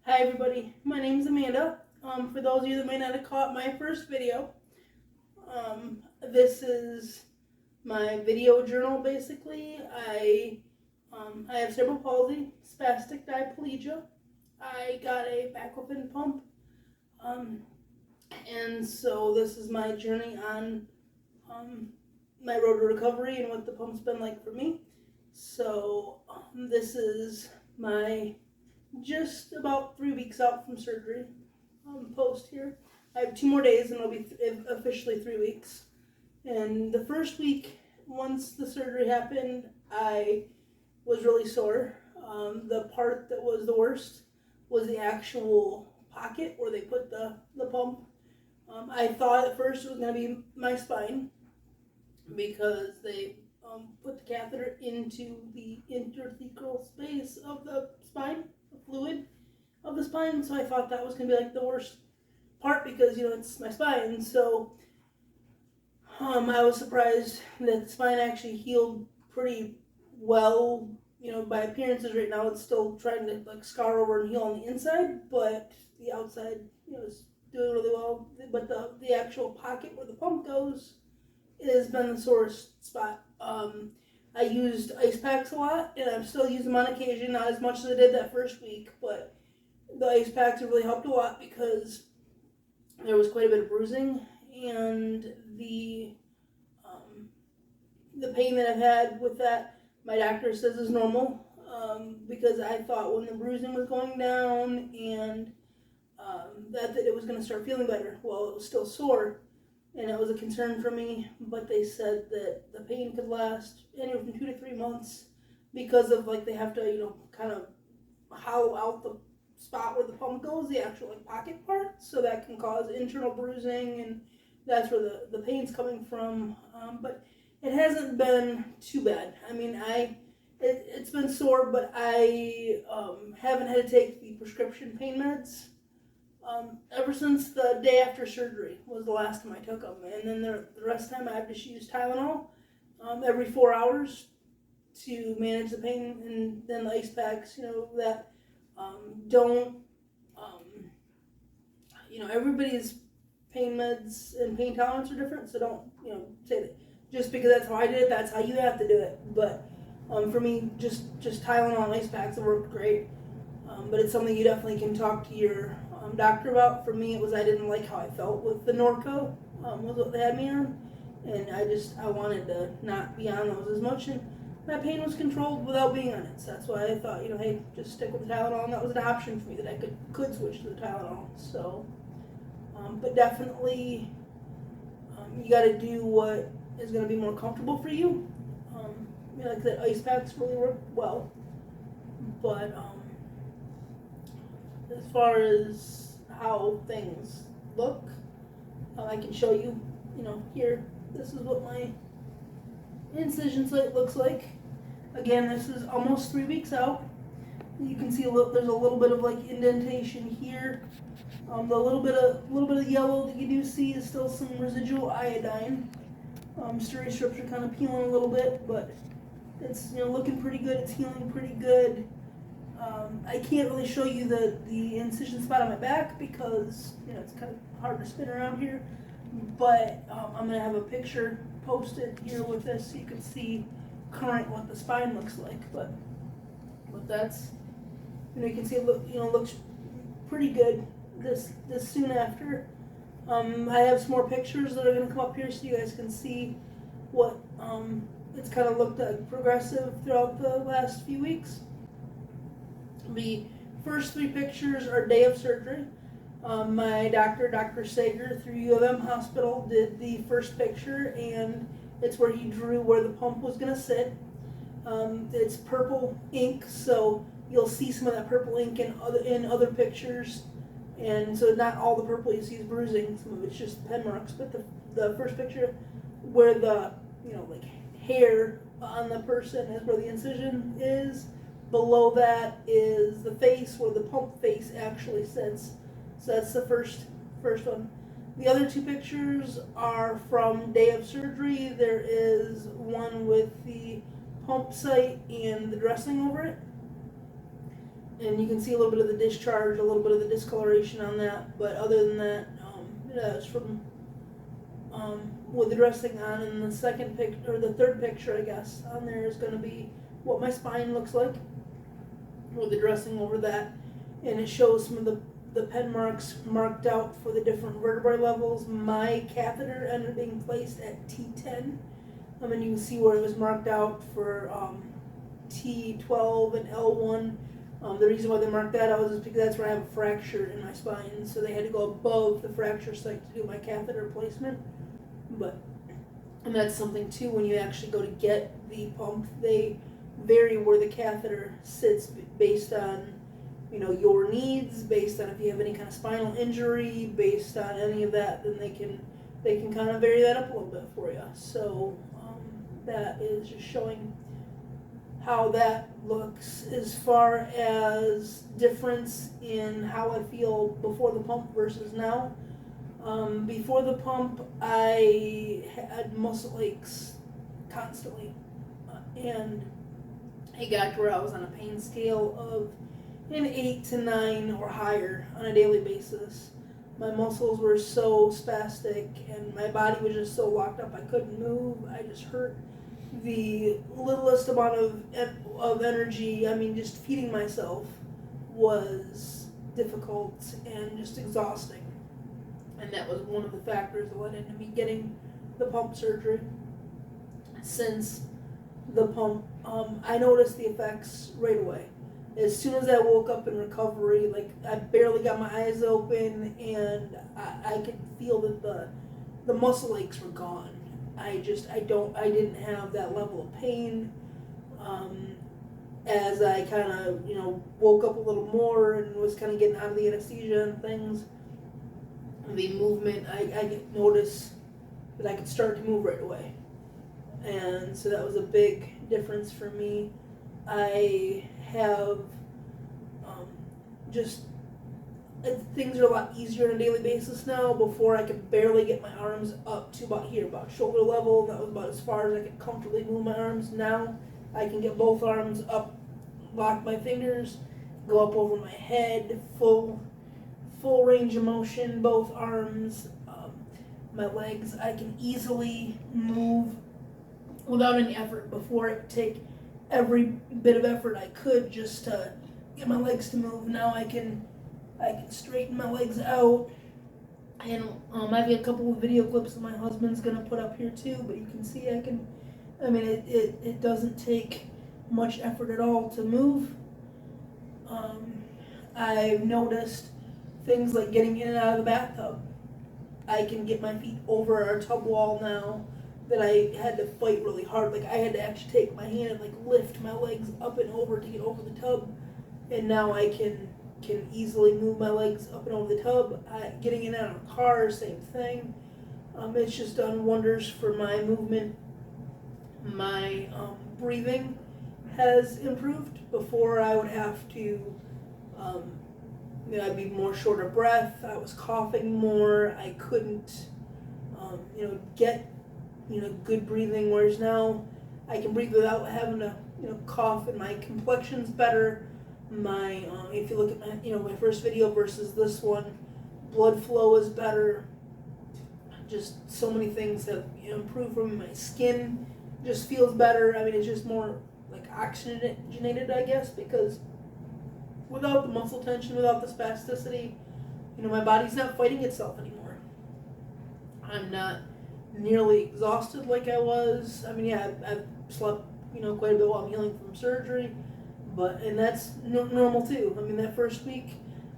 Hi everybody, my name's Amanda. For those of you that may not have caught my first video, this is my video journal basically. I have cerebral palsy, spastic diplegia. I got a Baclofen pump, and so this is my journey on my road to recovery and what the pump's been like for me. So this is my just about 3 weeks out from surgery post here. I have 2 more days and it'll be officially 3 weeks. And the first week, once the surgery happened, I was really sore. The part that was the worst was the actual pocket where they put the pump. I thought at first it was going to be my spine because they put the catheter into the interthecal space of the spine, the fluid of the spine, so I thought that was going to be like the worst part because, it's my spine. So I was surprised that the spine actually healed pretty well. By appearances right now, it's still trying to scar over and heal on the inside, but the outside, is doing really well. But the actual pocket where the pump goes has been the sorest spot. I used ice packs a lot, and I'm still using them on occasion, not as much as I did that first week, but the ice packs have really helped a lot because there was quite a bit of bruising, and the pain that I've had with that, my doctor says is normal, because I thought when the bruising was going down and that it was going to start feeling better. Well, it was still sore, and it was a concern for me, but they said that the pain could last anywhere from 2 to 3 months because of they have to, kind of hollow out the spot where the pump goes, the actual pocket part, so that can cause internal bruising, and that's where the pain's coming from. But it hasn't been too bad. I mean, it's been sore, but I haven't had to take the prescription pain meds ever since the day after surgery was the last time I took them, and then the rest of the time I have to use Tylenol every 4 hours to manage the pain, and then the ice packs, that don't, everybody's pain meds and pain tolerance are different, so don't, say that just because that's how I did it, that's how you have to do it. But for me, just Tylenol and ice packs have worked great. But it's something you definitely can talk to your doctor about. For me, it was I didn't like how I felt with the Norco, was what they had me on, and I wanted to not be on those as much, and my pain was controlled without being on it. So that's why I thought, hey, just stick with the Tylenol, and that was an option for me that I could switch to the Tylenol. So, but definitely, you got to do what is going to be more comfortable for you. Like that, ice packs really work well, but as far as how things look, I can show you, here, this is what my incision site looks like. Again, this is almost 3 weeks out. You can see there's a little bit of indentation here. The little bit of yellow that you do see is still some residual iodine. Steri strips are kind of peeling a little bit, but it's looking pretty good. It's healing pretty good. I can't really show you the incision spot on my back because it's kind of hard to spin around here. But I'm gonna have a picture posted here with this so you can see current what the spine looks like. But that's you can see it looks pretty good this soon after. I have some more pictures that are going to come up here so you guys can see what it's kind of looked like progressive throughout the last few weeks. The first 3 pictures are day of surgery. My doctor, Dr. Sager, through U of M Hospital, did the first picture, and it's where he drew where the pump was going to sit. It's purple ink, so you'll see some of that purple ink in other pictures. And so not all the purple you see is bruising, some of it's just pen marks, but the first picture where the, hair on the person is where the incision is. Below that is the face where the pump face actually sits. So that's the first one. The other 2 pictures are from day of surgery. There is one with the pump site and the dressing over it. and you can see a little bit of the discharge, a little bit of the discoloration on that. But other than that, yeah, it's from with the dressing on. And the second picture, or the third picture, I guess, on there is going to be what my spine looks like with the dressing over that, and it shows some of the pen marks marked out for the different vertebrae levels. My catheter ended up being placed at T10. And you can see where it was marked out for T12 and L1. The reason why they marked that out is because that's where I have a fracture in my spine, so they had to go above the fracture site to do my catheter placement. And that's something too, when you actually go to get the pump, they vary where the catheter sits based on, you know, your needs, based on if you have any kind of spinal injury, based on any of that, then they can kind of vary that up a little bit for you. So that is just showing how that looks as far as difference in how I feel before the pump versus now. Before the pump, I had muscle aches constantly, and it got to where I was on a pain scale of an 8 to 9 or higher on a daily basis. My muscles were so spastic, and my body was just so locked up I couldn't move. I just hurt. The littlest amount of energy, I mean, just feeding myself was difficult and just exhausting. And that was one of the factors that led into me getting the pump surgery. Since the pump, I noticed the effects right away. As soon as I woke up in recovery, like, I barely got my eyes open, and I could feel that the muscle aches were gone. I didn't have that level of pain. As I kind of, woke up a little more and was kind of getting out of the anesthesia and things, the movement, I noticed that I could start to move right away. And so that was a big difference for me. I have things are a lot easier on a daily basis now. Before, I could barely get my arms up to about here, about shoulder level. That was about as far as I could comfortably move my arms. Now I can get both arms up, lock my fingers, go up over my head, full range of motion, both arms. My legs, I can easily move without any effort. Before, it would take every bit of effort I could just to get my legs to move. Now I can straighten my legs out. And I've got a couple of video clips that my husband's gonna put up here too, but you can see it doesn't take much effort at all to move. I've noticed things like getting in and out of the bathtub. I can get my feet over our tub wall now that I had to fight really hard. Like, I had to actually take my hand and lift my legs up and over to get over the tub. And now I can easily move my legs up and over the tub. Getting in and out of a car, same thing. It's just done wonders for my movement. My breathing has improved. Before, I would have to, I'd be more short of breath. I was coughing more. I couldn't, get, good breathing. Whereas now, I can breathe without having to, cough, and my complexion's better. My, if you look at my first video versus this one, blood flow is better. Just so many things have improved for me. My skin just feels better. I mean, it's just more oxygenated, I guess, because without the muscle tension, without the spasticity, my body's not fighting itself anymore. I'm not nearly exhausted like I was. I mean, yeah, I've slept, quite a bit while I'm healing from surgery, and that's normal too. I mean, that first week,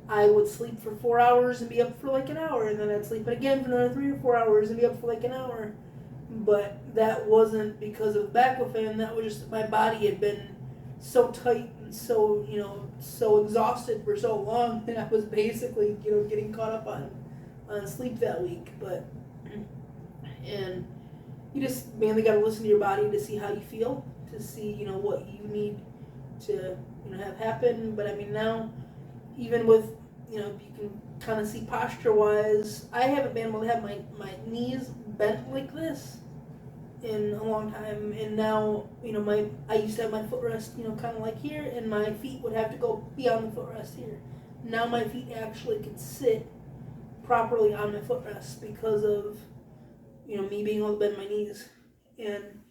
I would sleep for 4 hours and be up for an hour, and then I'd sleep again for another 3 or 4 hours and be up for an hour. But that wasn't because of Baclofen. That was just my body had been so tight and so, so exhausted for so long that I was basically, getting caught up on sleep that week. And you just mainly got to listen to your body to see how you feel, to see, what you need to, have happen. But I mean, now, even with, you can kind of see posture-wise, I haven't been able to have my knees bent like this in a long time, and now, I used to have my footrest, kind of like here, and my feet would have to go beyond the footrest here. Now my feet actually can sit properly on my footrest because of, me being able to bend my knees. And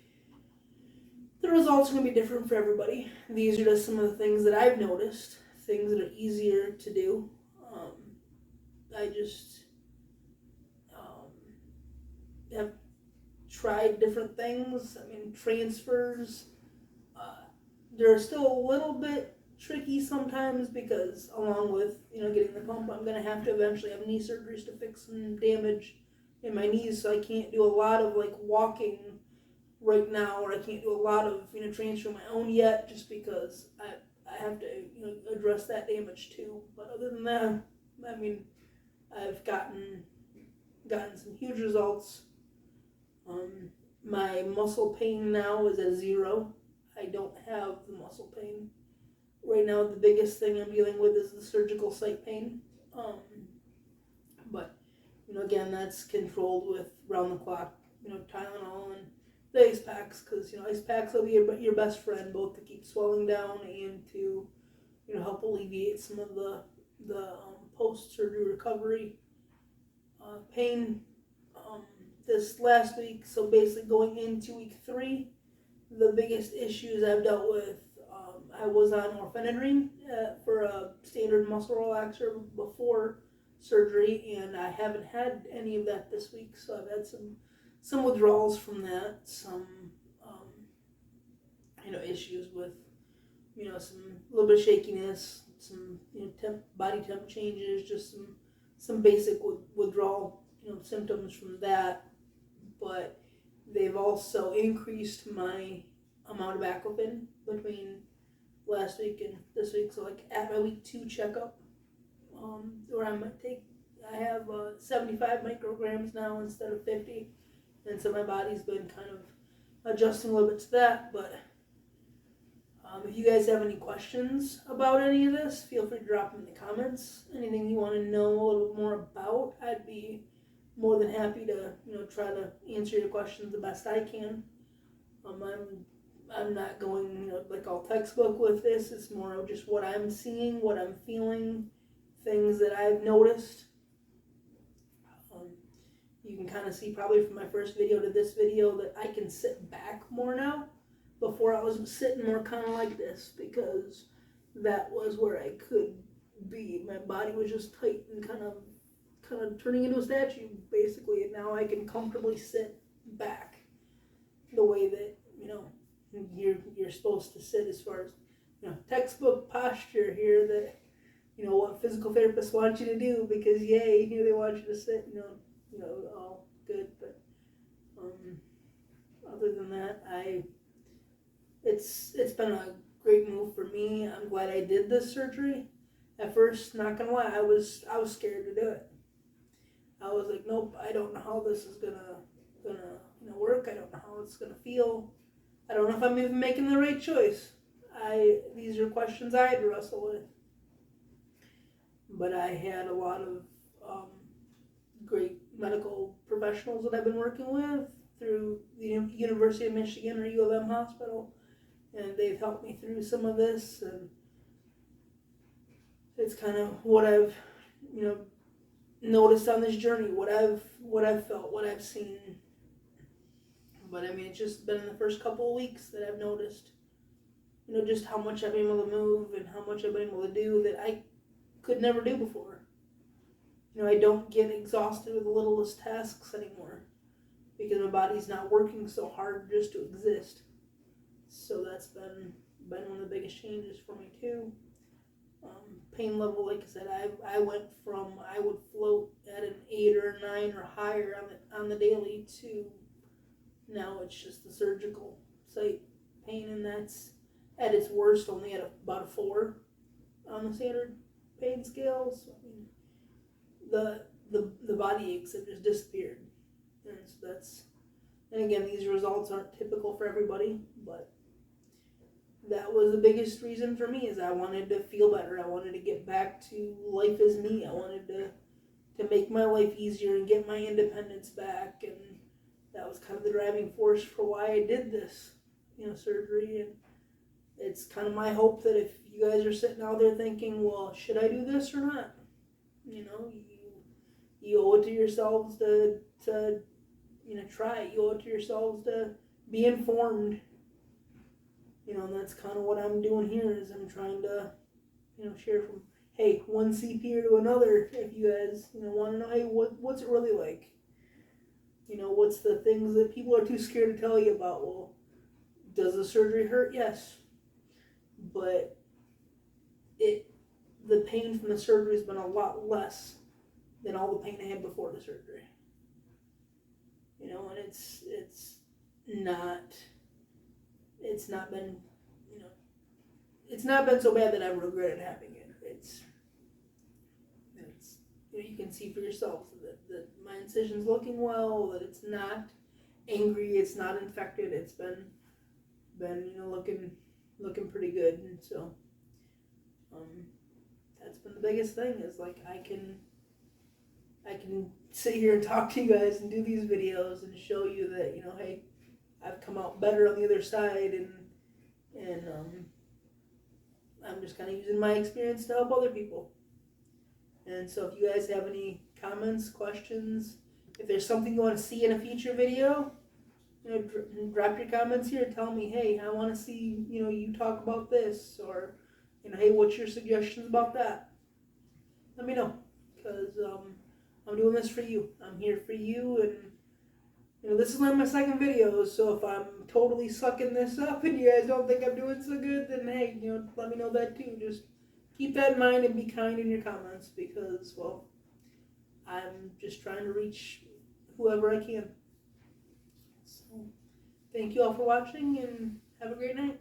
the results are going to be different for everybody. These are just some of the things that I've noticed, things that are easier to do. I just have tried different things. I mean, transfers, they're still a little bit tricky sometimes because along with, getting the pump, I'm going to have to eventually have knee surgeries to fix some damage in my knees, so I can't do a lot of like walking right now, or I can't do a lot of, transfer on my own yet, just because I have to, address that damage too. But other than that, I mean, I've gotten some huge results. My muscle pain now is at 0. I don't have the muscle pain. Right now, the biggest thing I'm dealing with is the surgical site pain. But, again, that's controlled with round-the-clock, Tylenol and the ice packs, because, ice packs will be your best friend, both to keep swelling down and to, help alleviate some of the post-surgery recovery pain. This last week, so basically going into week 3, the biggest issues I've dealt with, I was on orphanedrine for a standard muscle relaxer before surgery, and I haven't had any of that this week, so I've had some withdrawals from that, some issues with some little bit of shakiness, some body temp changes, just some basic withdrawal symptoms from that. But they've also increased my amount of Baclofen between last week and this week. So like at my week 2 checkup, where I have 75 micrograms now instead of 50, and so my body's been kind of adjusting a little bit to that. But if you guys have any questions about any of this, feel free to drop them in the comments. Anything you want to know a little bit more about, I'd be more than happy to try to answer your questions the best I can. I'm not going like all textbook with this. It's more of just what I'm seeing, what I'm feeling, things that I've noticed. You can kind of see probably from my first video to this video that I can sit back more now. Before I was sitting more kind of like this, because that was where I could be. My body was just tight and kind of turning into a statue, basically, and now I can comfortably sit back the way that, you're supposed to sit, as far as, textbook posture here, that, what physical therapists want you to do, because yay, they want you to sit, all good. But other than that, it's been a great move for me. I'm glad I did this surgery. At first, not gonna lie, I was scared to do it. I was like, nope, I don't know how this is gonna work. I don't know how it's gonna feel. I don't know if I'm even making the right choice. These are questions I had to wrestle with. But I had a lot of great medical professionals that I've been working with through the University of Michigan or U of M hospital, and they've helped me through some of this, and it's kind of what I've noticed on this journey, what I've felt, what I've seen. But I mean, it's just been in the first couple of weeks that I've noticed, just how much I've been able to move and how much I've been able to do that I could never do before. I don't get exhausted with the littlest tasks anymore because my body's not working so hard just to exist. So that's been one of the biggest changes for me too. Pain level, like I said, I went from I would float at an 8 or 9 or higher on the daily to now it's just the surgical site pain, and that's at its worst only at about a 4 on the standard pain scale. So I mean, the body aches have just disappeared, and so and again, these results aren't typical for everybody, but that was the biggest reason for me, is I wanted to feel better. I wanted to get back to life as me. I wanted to make my life easier and get my independence back, and that was kind of the driving force for why I did this, surgery. And it's kind of my hope that if you guys are sitting out there thinking, well, should I do this or not? You owe it to yourselves to try it. You owe it to yourselves to be informed. And that's kind of what I'm doing here is I'm trying to, share from, hey, one CPR to another. If you guys, want to know, hey, what's it really like? What's the things that people are too scared to tell you about? Well, does the surgery hurt? Yes. But the pain from the surgery has been a lot less than all the pain I had before the surgery. And it's not been, it's not been so bad that I've regretted having it. It's you can see for yourself that my incision's looking well, that it's not angry, it's not infected, it's been looking pretty good. And so that's been the biggest thing is like I can sit here and talk to you guys and do these videos and show you that, hey, I've come out better on the other side, and I'm just kind of using my experience to help other people. And so if you guys have any comments, questions, if there's something you want to see in a future video, drop your comments here and tell me, hey, I want to see, you talk about this, or, hey, what's your suggestions about that? Let me know, because I'm doing this for you. I'm here for you, and this is only my second video, so if I'm totally sucking this up and you guys don't think I'm doing so good, then hey, let me know that too. Just keep that in mind and be kind in your comments because, well, I'm just trying to reach whoever I can. So, thank you all for watching and have a great night.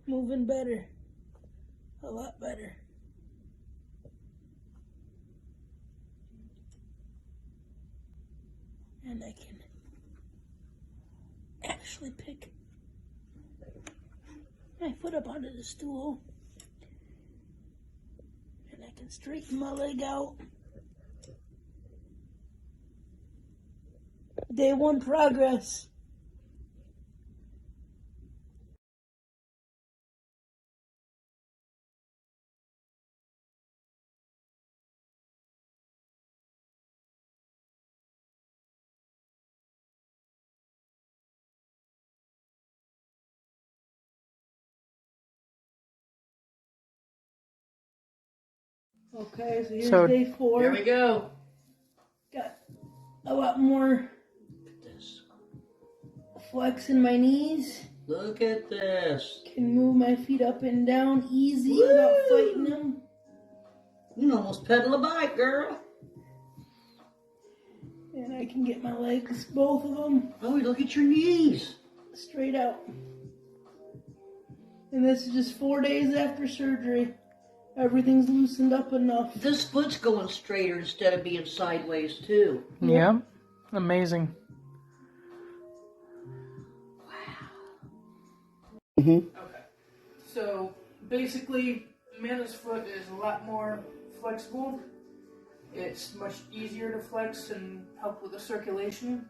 Moving better. A lot better. And I can actually pick my foot up onto the stool. And I can straighten my leg out. Day 1 progress. Okay, so here's day 4. Here we go. Got a lot more flex in my knees. Look at this. Can move my feet up and down easy without fighting them. You can almost pedal a bike, girl. And I can get my legs, both of them. Oh, look at your knees. Straight out. And this is just 4 days after surgery. Everything's loosened up enough. This foot's going straighter instead of being sideways, too. Yeah, amazing. Okay, so basically, Amanda's foot is a lot more flexible. It's much easier to flex and help with the circulation.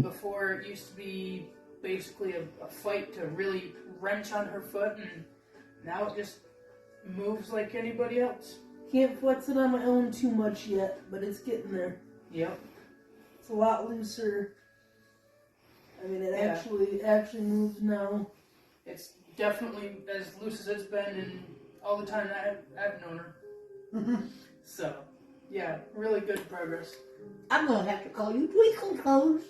Before, it used to be basically a fight to really wrench on her foot, and now it just moves like anybody else. Can't flex it on my own too much yet, but it's getting there. Yep. It's a lot looser. I mean, it actually moves now. It's definitely as loose as it's been in all the time that I've known her. So, yeah, really good progress. I'm going to have to call you Twinkle Toes.